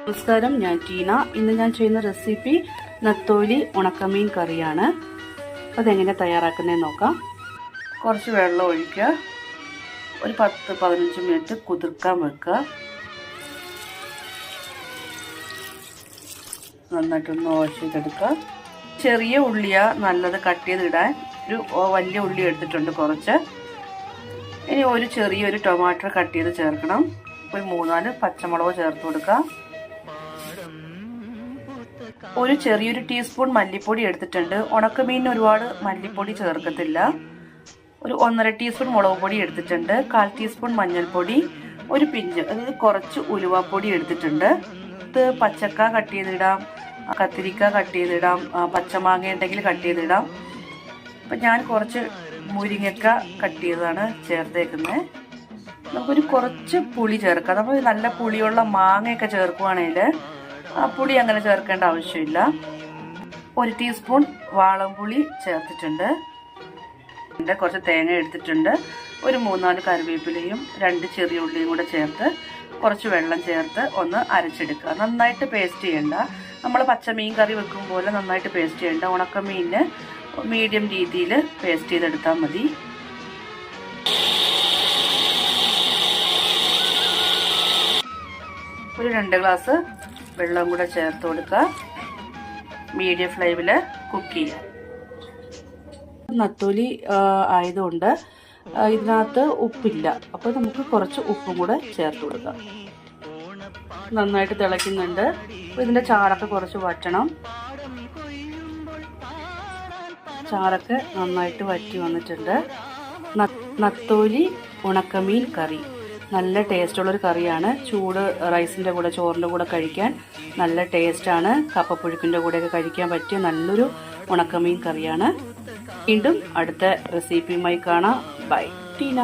നമസ്കാരം, ഞാൻ ടീന. ഇന്ന് ഞാൻ ചെയ്യുന്ന റെസിപ്പി നത്തോലി ഉണക്കമീൻ കറിയാണ്. അതെങ്ങനെ തയ്യാറാക്കുന്നതെന്ന് നോക്കാം. കുറച്ച് വെള്ളം ഒഴിക്കുക. ഒരു 10-15 മിനിറ്റ് കുതിർക്കാൻ വെക്കുക. നന്നായിട്ടൊന്ന് വാഷ് ചെയ്തെടുക്കുക. ചെറിയ ഉള്ളിയാണ് നല്ലത് കട്ട് ചെയ്തിടാൻ. ഒരു വലിയ ഉള്ളി എടുത്തിട്ടുണ്ട് കുറച്ച്. ഇനി ഒരു ചെറിയൊരു ടൊമാറ്റോ കട്ട് ചെയ്ത് ചേർക്കണം. ഒരു 3-4 പച്ചമുളക് ചേർത്ത് കൊടുക്കുക. ഒരു ചെറിയൊരു ടീസ്പൂൺ മല്ലിപ്പൊടി എടുത്തിട്ടുണ്ട്. ഉണക്കമീനിന് ഒരുപാട് മല്ലിപ്പൊടി ചേർക്കത്തില്ല. ഒരു 1.5 ടീസ്പൂൺ മുളക് പൊടി എടുത്തിട്ടുണ്ട്. 1/4 ടീസ്പൂൺ മഞ്ഞൾപ്പൊടി, ഒരു പിഞ്ച് അതായത് കുറച്ച് ഉലുവാപ്പൊടി എടുത്തിട്ടുണ്ട്. ഇത് പച്ചക്ക കട്ട് ചെയ്തിടാം, കത്തിരിക്ക കട്ട് ചെയ്തിടാം, പച്ചമാങ്ങ ഉണ്ടെങ്കിൽ കട്ട് ചെയ്തിടാം. അപ്പം ഞാൻ കുറച്ച് മുരിങ്ങക്ക കട്ട് ചെയ്തതാണ് ചേർത്തേക്കുന്നത്. നമുക്കൊരു കുറച്ച് പുളി ചേർക്കാം. നമ്മൾ നല്ല പുളിയുള്ള മാങ്ങയൊക്കെ ചേർക്കുവാണെങ്കിൽ പുളി അങ്ങനെ ചേർക്കേണ്ട ആവശ്യമില്ല. 1 ടീസ്പൂൺ വാളംപുളി ചേർത്തിട്ടുണ്ട്. കുറച്ച് തേങ്ങ എടുത്തിട്ടുണ്ട്. ഒരു 3-4 കറിവേപ്പിലയും 2 ചെറിയ ഉള്ളിയും കൂടെ ചേർത്ത് കുറച്ച് വെള്ളം ചേർത്ത് ഒന്ന് അരച്ചെടുക്കുക. നന്നായിട്ട് പേസ്റ്റ് ചെയ്യണ്ട. നമ്മൾ പച്ചമീൻ കറി വെക്കും പോലെ നന്നായിട്ട് പേസ്റ്റ് ചെയ്യണ്ട. ഉണക്കമീനിന് മീഡിയം രീതിയിൽ പേസ്റ്റ് ചെയ്തെടുത്താൽ മതി. ഒരു 2 ഗ്ലാസ് വെള്ളം കൂടെ ചേർത്ത് കൊടുക്കുക. മീഡിയം ഫ്ലെയിമിൽ കുക്ക് ചെയ്യുക. നത്തോലി ആയതുകൊണ്ട് ഇതിനകത്ത് ഉപ്പില്ല. അപ്പോൾ നമുക്ക് കുറച്ച് ഉപ്പും കൂടെ ചേർത്ത് കൊടുക്കാം. നന്നായിട്ട് തിളയ്ക്കുന്നുണ്ട്. ഇതിൻ്റെ ചാറൊക്കെ കുറച്ച് വറ്റണം. ചാറൊക്കെ നന്നായിട്ട് വറ്റി വന്നിട്ടുണ്ട്. നത്തോലി ഉണക്കമീൻ കറി നല്ല ടേസ്റ്റുള്ളൊരു കറിയാണ്. ചൂട് റൈസിൻ്റെ കൂടെ ചോറിൻ്റെ കൂടെ കഴിക്കാൻ നല്ല ടേസ്റ്റാണ്. കപ്പപ്പുഴുക്കിൻ്റെ കൂടെയൊക്കെ കഴിക്കാൻ പറ്റിയ നല്ലൊരു ഉണക്കമീൻ കറിയാണ്. വീണ്ടും അടുത്ത റെസിപ്പിയുമായി കാണാം. ബൈ. ടീന.